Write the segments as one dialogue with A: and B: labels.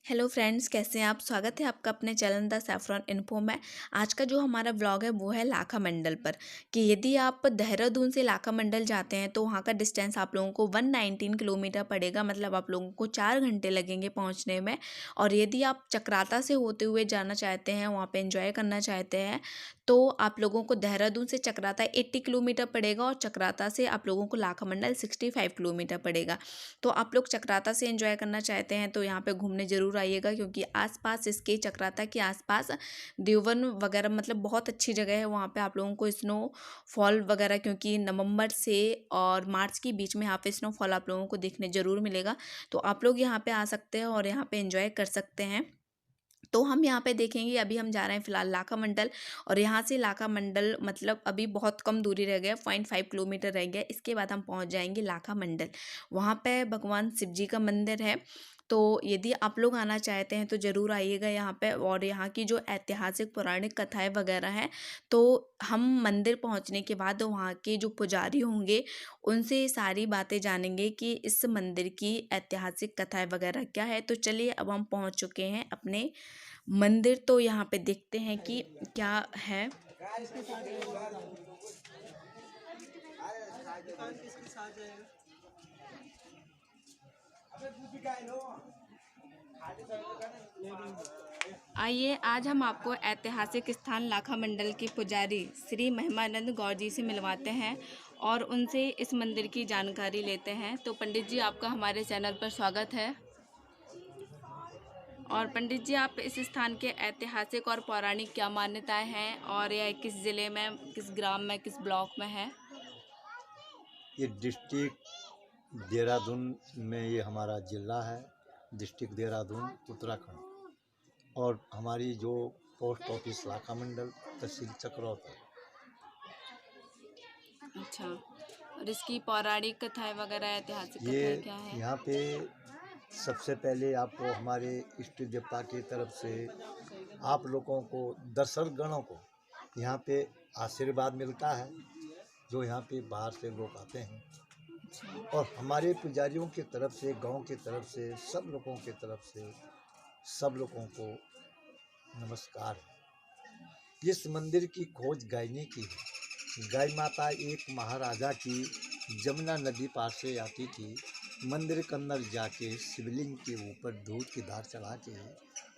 A: Hello friends, कैसे हैं आप। स्वागत है आपका अपने चैनल द सैफरॉन इन्फो में। आज का जो हमारा व्लॉग है वो है लाखा मंडल पर कि यदि आप देहरादून से लाखा मंडल जाते हैं तो वहाँ का डिस्टेंस आप लोगों को 119 किलोमीटर पड़ेगा। मतलब आप लोगों को 4 घंटे लगेंगे पहुँचने में। और यदि आप चक्राता से होते हुए जाना चाहते हैं, वहाँ पे एंजॉय करना चाहते हैं, तो आप लोगों को देहरादून से चक्राता 80 किलोमीटर पड़ेगा और चक्राता से आप लोगों को लाखा मंडल 65 किलोमीटर पड़ेगा। तो आप लोग चक्राता से एंजॉय करना चाहते हैं तो यहाँ पे घूमने ज़रूर आइएगा, क्योंकि आसपास इसके चक्राता के आसपास देववन वगैरह मतलब बहुत अच्छी जगह है। वहाँ पे आप लोगों को स्नो फॉल वगैरह, क्योंकि नवंबर से और मार्च के बीच में यहाँ पे स्नोफॉल आप लोगों को देखने ज़रूर मिलेगा। तो आप लोग यहाँ पे आ सकते हैं और यहाँ पे एंजॉय कर सकते हैं। तो हम यहाँ पे देखेंगे, अभी हम जा रहे हैं फिलहाल लाखा मंडल। और यहाँ से लाखा मंडल मतलब अभी बहुत कम दूरी रह गया, 0.5 किलोमीटर रह गया। इसके बाद हम पहुँच जाएंगे लाखा मंडल। वहाँ पे भगवान शिव जी का मंदिर है। तो यदि आप लोग आना चाहते हैं तो ज़रूर आइएगा यहाँ पे। और यहाँ की जो ऐतिहासिक पौराणिक कथाएं वगैरह हैं, तो हम मंदिर पहुँचने के बाद वहाँ के जो पुजारी होंगे उनसे सारी बातें जानेंगे कि इस मंदिर की ऐतिहासिक कथाएं वगैरह क्या है। तो चलिए, अब हम पहुँच चुके हैं अपने मंदिर। तो यहाँ पे देखते हैं कि क्या है। आइए, आज हम आपको ऐतिहासिक स्थान लाखा मंडल के पुजारी श्री महिमानंद गौर जी से मिलवाते हैं और उनसे इस मंदिर की जानकारी लेते हैं। तो पंडित जी, आपका हमारे चैनल पर स्वागत है। और पंडित जी, आप इस स्थान के ऐतिहासिक और पौराणिक क्या मान्यताएं हैं और यह किस ज़िले में, किस ग्राम में, किस ब्लॉक में है?
B: ये डिस्ट्रिक्ट देहरादून में, ये हमारा ज़िला है, डिस्ट्रिक्ट देहरादून, उत्तराखंड। और हमारी जो पोस्ट ऑफिस लाखा मंडल, तहसील चक्रौत है।
A: अच्छा, और इसकी पौराणिक कथाएं वगैरह, ऐतिहासिक
B: ये
A: कथाएं क्या है?
B: यहाँ पे सबसे पहले आपको हमारे इष्ट देवता की तरफ से आप लोगों को, दर्शक गणों को यहाँ पे आशीर्वाद मिलता है, जो यहाँ पे बाहर से लोग आते हैं। और हमारे पुजारियों की तरफ से, गांव की तरफ से, सब लोगों की तरफ से सब लोगों को नमस्कार है। इस मंदिर की खोज गाय ने की है। गाय माता एक महाराजा की जमुना नदी पार से आती थी, मंदिर के अंदर जाके शिवलिंग के ऊपर दूध की धार चढ़ा के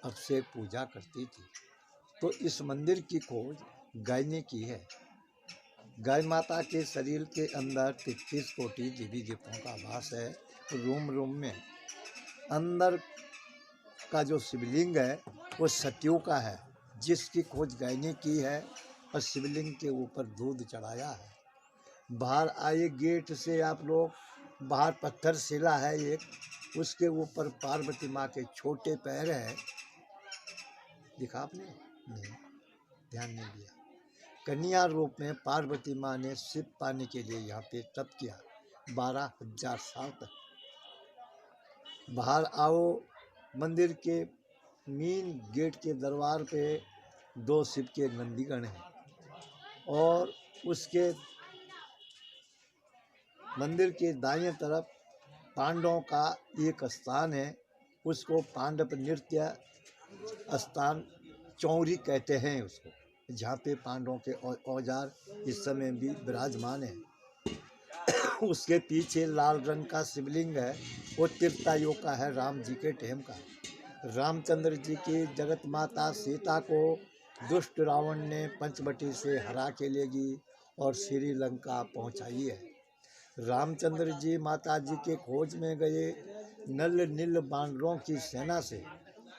B: अभिषेक पूजा करती थी। तो इस मंदिर की खोज गाय ने की है। गाय माता के शरीर के अंदर 33 कोटि देवी देवताओं का वास है। रोम रोम में अंदर का जो शिवलिंग है वो सत्यों का है, जिसकी खोज गाय ने की है और शिवलिंग के ऊपर दूध चढ़ाया है। बाहर आए गेट से आप लोग, बाहर पत्थर शिला है एक, उसके ऊपर पार्वती माँ के छोटे पैर है। दिखा आपने? नहीं, ध्यान नहीं दिया। कन्या रूप में पार्वती माँ ने शिव पाने के लिए यहाँ पे तप किया 12,000 साल तक। बाहर आओ, मंदिर के मेन गेट के दरबार पे 2 शिव के नंदीगण हैं और उसके मंदिर के दाहिने तरफ पांडवों का एक स्थान है, उसको पांडव नृत्य स्थान चौरी कहते हैं उसको, जहाँ पे पांडवों के औजार इस समय भी विराजमान है। उसके पीछे लाल रंग का शिवलिंग है, वो त्रेतायुग का है, राम जी के टाइम का। रामचंद्र जी की जगत माता सीता को दुष्ट रावण ने पंचवटी से हरा के ले गई और श्रीलंका पहुंचाई है। रामचंद्र जी माता जी के खोज में गए, नल नील बानरों की सेना से,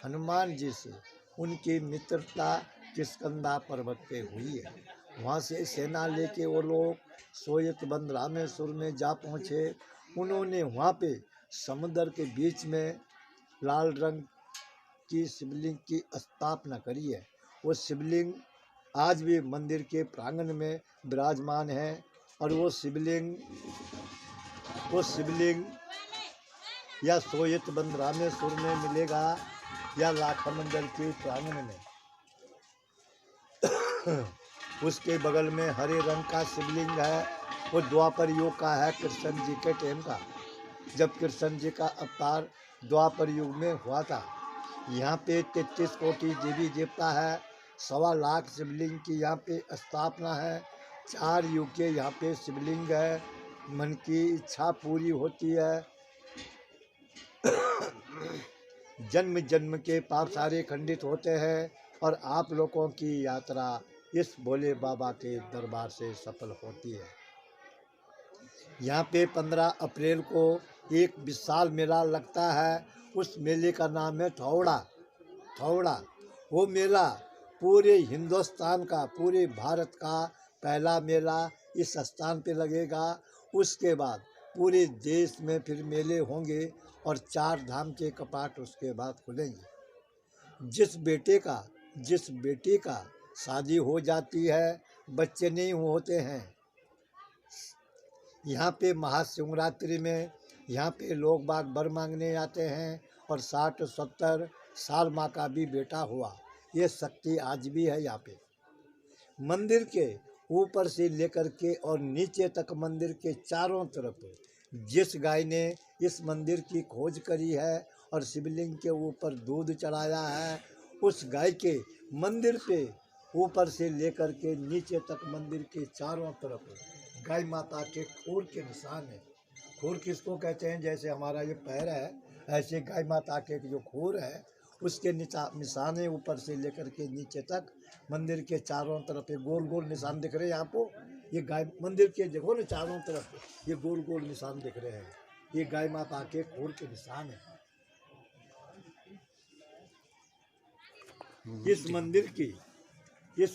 B: हनुमान जी से उनकी मित्रता किष्किंधा पर्वत पे हुई है। वहाँ से सेना लेके वो लोग सोयतबंद रामेश्वर में जा पहुँचे। उन्होंने वहाँ पे समुद्र के बीच में लाल रंग की शिवलिंग की स्थापना करी है। वो शिवलिंग आज भी मंदिर के प्रांगण में विराजमान है। और वो शिवलिंग या सोयतबंद रामेश्वर में मिलेगा या लाखा मंडल के प्रांगण में। उसके बगल में हरे रंग का शिवलिंग है, वो द्वापर युग का है, कृष्ण जी के टाइम का, जब कृष्ण जी का अवतार द्वापर युग में हुआ था। यहाँ पे 33 कोटि देवी देवता है, 1.25 शिवलिंग की यहाँ पे स्थापना है, 4 युग के यहाँ पे शिवलिंग है, मन की इच्छा पूरी होती है। जन्म जन्म के पाप सारे खंडित होते हैं और आप लोगों की यात्रा इस भोले बाबा के दरबार से सफल होती है। यहाँ पे 15 अप्रैल को एक विशाल मेला लगता है, उस मेले का नाम है थौड़ा। थौड़ा वो मेला पूरे हिंदुस्तान का, पूरे भारत का पहला मेला इस स्थान पे लगेगा। उसके बाद पूरे देश में फिर मेले होंगे और 4 धाम के कपाट उसके बाद खुलेंगे। जिस बेटी का शादी हो जाती है, बच्चे नहीं होते हैं, यहाँ पे महाशिवरात्रि में यहाँ पे लोग बाग वर मांगने आते हैं और 60-70 साल माँ का भी बेटा हुआ, ये शक्ति आज भी है। यहाँ पे मंदिर के ऊपर से लेकर के और नीचे तक मंदिर के चारों तरफ जिस गाय ने इस मंदिर की खोज करी है और शिवलिंग के ऊपर दूध चढ़ाया है, उस गाय के मंदिर पे ऊपर से लेकर के नीचे तक मंदिर के चारों तरफ गाय माता के खूर के निशान है। खूर किसको कहते हैं? जैसे हमारा ये पैर है, ऐसे गाय माता के जो खूर है उसके निशान है। ऊपर से लेकर के नीचे तक मंदिर के चारों तरफ ये गोल गोल निशान दिख रहे हैं आपको। ये गाय मंदिर के देखो ना, चारों तरफ ये गोल गोल निशान दिख रहे हैं, ये गाय माता के खूर के निशान है। इस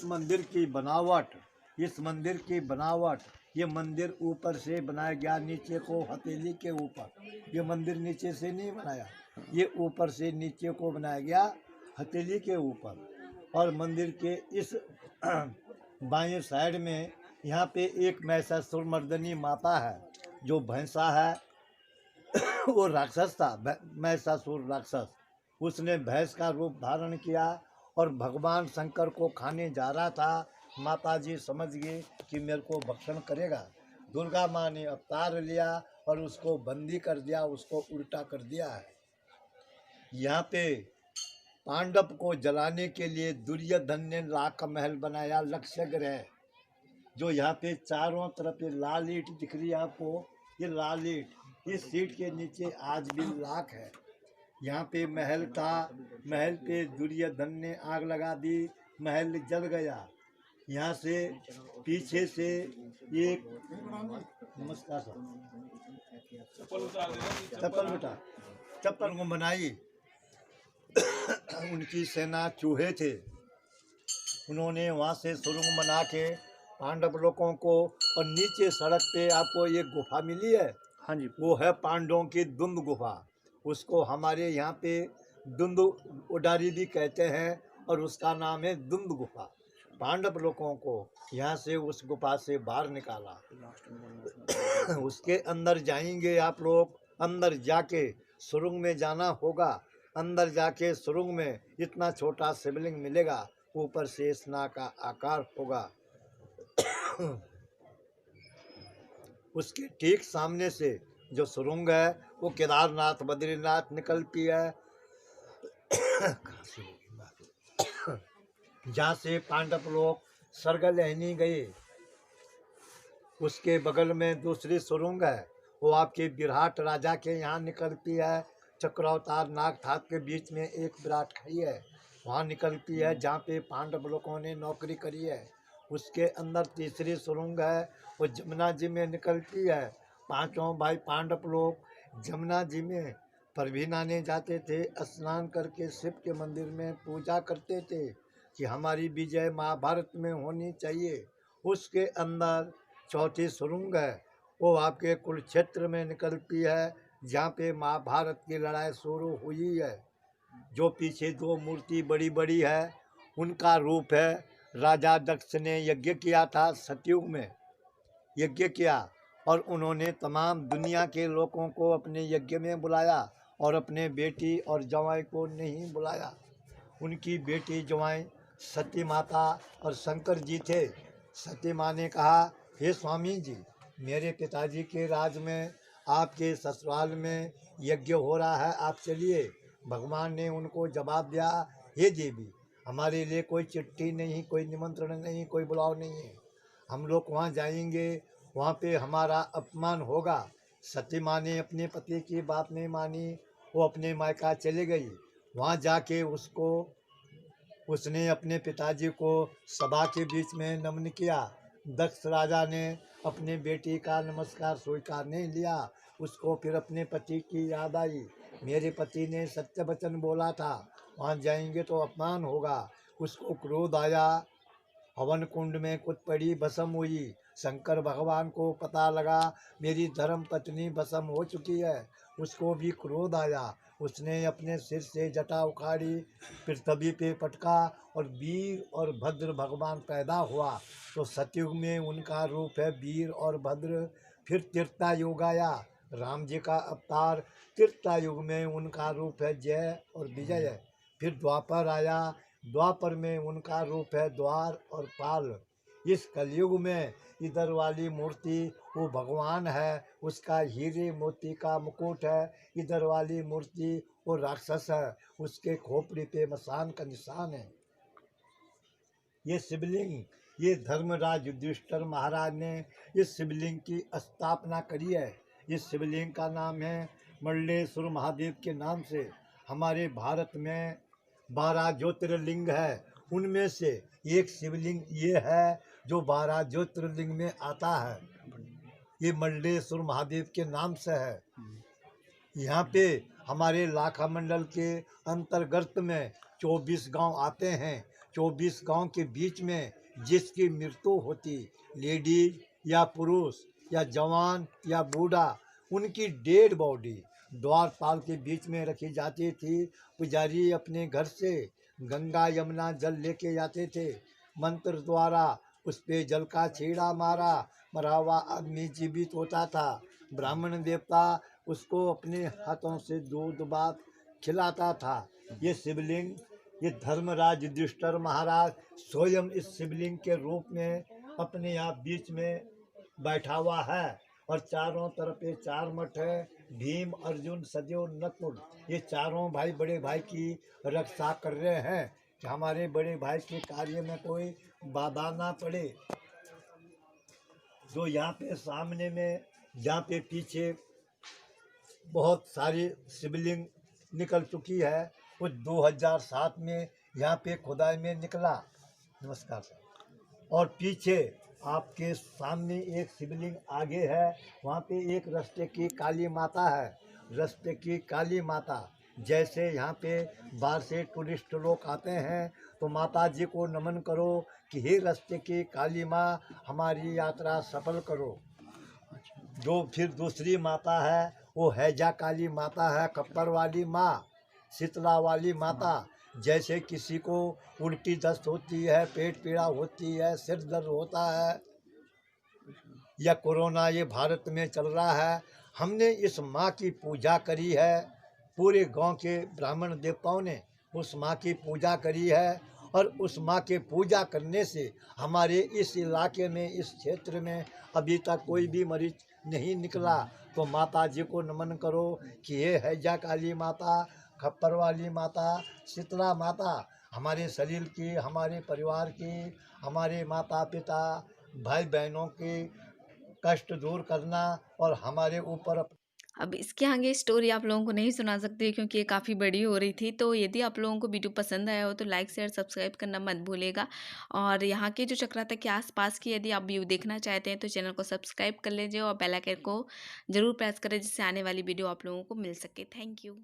B: मंदिर की बनावट ये मंदिर ऊपर से बनाया गया, नीचे को हथेली के ऊपर। ये मंदिर नीचे से नहीं बनाया, ये ऊपर से नीचे को बनाया गया हथेली के ऊपर। और मंदिर के इस बाएं साइड में यहाँ पे एक महिषासुर मर्दनी माता है, जो भैंसा है वो राक्षस था, महिषासुर राक्षस। उसने भैंस का रूप धारण किया और भगवान शंकर को खाने जा रहा था। माता जी समझ गई कि मेरे को भक्षण करेगा। दुर्गा माँ ने अवतार लिया और उसको बंदी कर दिया, उसको उल्टा कर दिया है। यहाँ पे पांडव को जलाने के लिए दुर्योधन ने लाख का महल बनाया, लक्ष्य ग्रह, जो यहाँ पे चारों तरफ ये लाल ईंट दिख रही है आपको, ये लाल ईंट, इस सीट के नीचे आज भी लाख है। यहाँ पे महल था, महल पे दुर्योधन ने आग लगा दी, महल जल गया। यहाँ से पीछे से एक नमस्कार सर, चप्पल को बनाई। उनकी सेना चूहे थे, उन्होंने वहाँ से सुरंग बना के पांडव लोगों को, और नीचे सड़क पे आपको एक गुफा मिली है, हाँ जी, वो है पांडवों की दुंद गुफा। उसको हमारे यहाँ पे दुंद उडारी भी कहते हैं और उसका नाम है दुंद गुफा। पांडव लोगों को यहाँ से उस गुफा से बाहर निकाला। उसके अंदर जाएंगे आप लोग, अंदर जाके सुरंग में जाना होगा। अंदर जाके सुरंग में इतना छोटा शिवलिंग मिलेगा, ऊपर से स्ना का आकार होगा। उसके ठीक सामने से जो सुरंग है वो केदारनाथ बद्रीनाथ निकलती है। जहाँ से पांडव लोग स्वर्ग लहनी गए, उसके बगल में दूसरी सुरंग है, वो आपके विराट राजा के यहाँ निकलती है। चक्रावतार नागठाट के बीच में एक विराट खाई है, वहाँ निकलती है, जहाँ पे पांडव लोगों ने नौकरी करी है। उसके अंदर तीसरी सुरंग है, वो जमुना जी में निकलती है। पांचों भाई पांडव लोग जमुना जी में प्रभी नहाने जाते थे, स्नान करके शिव के मंदिर में पूजा करते थे कि हमारी विजय महाभारत में होनी चाहिए। उसके अंदर चौथी सुरंग है, वो आपके कुरुक्षेत्र में निकलती है, जहाँ पे महाभारत की लड़ाई शुरू हुई है। जो पीछे दो मूर्ति बड़ी बड़ी है, उनका रूप है राजा दक्ष ने यज्ञ किया था, सतयुग में यज्ञ किया, और उन्होंने तमाम दुनिया के लोगों को अपने यज्ञ में बुलाया और अपने बेटी और जवाई को नहीं बुलाया। उनकी बेटी जवाई सती माता और शंकर जी थे। सती माँ ने कहा, हे स्वामी जी, मेरे पिताजी के राज में आपके ससुराल में यज्ञ हो रहा है, आप चलिए। भगवान ने उनको जवाब दिया, हे देवी, हमारे लिए कोई चिट्ठी नहीं, कोई निमंत्रण नहीं, कोई बुलाव नहीं है। हम लोग वहाँ जाएंगे, वहाँ पे हमारा अपमान होगा। सती माँ ने अपने पति की बात नहीं मानी, वो अपने मायका चली गई। वहाँ जाके उसने अपने पिताजी को सभा के बीच में नमन किया। दक्ष राजा ने अपने बेटी का नमस्कार स्वीकार नहीं लिया। उसको फिर अपने पति की याद आई, मेरे पति ने सत्य वचन बोला था, वहाँ जाएंगे तो अपमान होगा। उसको क्रोध आया, हवन कुंड में कुछ पड़ी भस्म हुई। शंकर भगवान को पता लगा मेरी धर्म पत्नी भस्म हो चुकी है। उसको भी क्रोध आया, उसने अपने सिर से जटा उखाड़ी, पृथ्वी पे पटका और वीर और भद्र भगवान पैदा हुआ। तो सतयुग में उनका रूप है वीर और भद्र। फिर त्रेता युग आया, राम जी का अवतार। त्रेता युग में उनका रूप है जय और विजय। फिर द्वापर आया, द्वापर में उनका रूप है द्वार और पाल। इस कलयुग में इधर वाली मूर्ति वो भगवान है, उसका हीरे मोती का मुकुट है। इधर वाली मूर्ति वो राक्षस है, उसके खोपड़ी पे मसान का निशान है। ये शिवलिंग, ये धर्मराज युधिष्ठिर महाराज ने इस शिवलिंग की स्थापना करी है। इस शिवलिंग का नाम है मल्लेश्वर महादेव के नाम से। हमारे भारत में 12 ज्योतिर्लिंग है, उनमें से एक शिवलिंग ये है जो 12 ज्योतिर्लिंग में आता है। ये मल्लेश्वर महादेव के नाम से है। यहाँ पे हमारे लाखा मंडल के अंतर्गत में 24 गांव आते हैं। 24 गांव के बीच में जिसकी मृत्यु होती, लेडीज या पुरुष या जवान या बूढ़ा, उनकी डेड बॉडी द्वारपाल के बीच में रखी जाती थी। पुजारी अपने घर से गंगा यमुना जल लेके जाते थे, मंत्र द्वारा उस पे जल का छीड़ा मारा, मरा हुआ आदमी जीवित होता था। ब्राह्मण देवता उसको अपने हाथों से दूध भात खिलाता था। ये शिवलिंग, ये धर्मराज युधिष्ठिर महाराज स्वयं इस शिवलिंग के रूप में अपने आप बीच में बैठा हुआ है। और चारों तरफ ये 4 मठ है, भीम, अर्जुन, सदेव, नकुल। ये चारों भाई बड़े भाई की रक्षा कर रहे हैं कि हमारे बड़े भाई के कार्य में कोई बाधा ना पड़े। जो यहाँ पे सामने में, यहाँ पे पीछे बहुत सारी शिवलिंग निकल चुकी है। वो 2007 में यहाँ पे खुदाई में निकला। नमस्कार सर। और पीछे आपके सामने एक शिवलिंग आगे है, वहाँ पे एक रास्ते की काली माता है। रास्ते की काली माता, जैसे यहाँ पे बाहर से टूरिस्ट लोग आते हैं तो माता जी को नमन करो कि हे रास्ते की काली माँ, हमारी यात्रा सफल करो। जो फिर दूसरी माता है वो हैजा काली माता है, खप्पर वाली माँ, शीतला वाली माता। जैसे किसी को उल्टी दस्त होती है, पेट पीड़ा होती है, सिर दर्द होता है, या कोरोना ये भारत में चल रहा है, हमने इस माँ की पूजा करी है। पूरे गांव के ब्राह्मण देवताओं ने उस माँ की पूजा करी है। और उस माँ के पूजा करने से हमारे इस इलाके में, इस क्षेत्र में अभी तक कोई भी मरीज नहीं निकला। तो माता जी को नमन करो कि ये हैजा काली माता, खप्पर वाली माता, शीतला माता, हमारे शरीर की, हमारे परिवार की, हमारे माता पिता भाई बहनों की कष्ट दूर करना और हमारे ऊपर।
A: अब इसके आगे स्टोरी आप लोगों को नहीं सुना सकती क्योंकि ये काफ़ी बड़ी हो रही थी। तो यदि आप लोगों को वीडियो पसंद आया हो तो लाइक शेयर सब्सक्राइब करना मत भूलिएगा। और यहाँ के जो चक्राता के आसपास की यदि आप व्यू देखना चाहते हैं तो चैनल को सब्सक्राइब कर लीजिए और बेल आइकन को ज़रूर प्रेस करें जिससे आने वाली वीडियो आप लोगों को मिल सके। Thank you.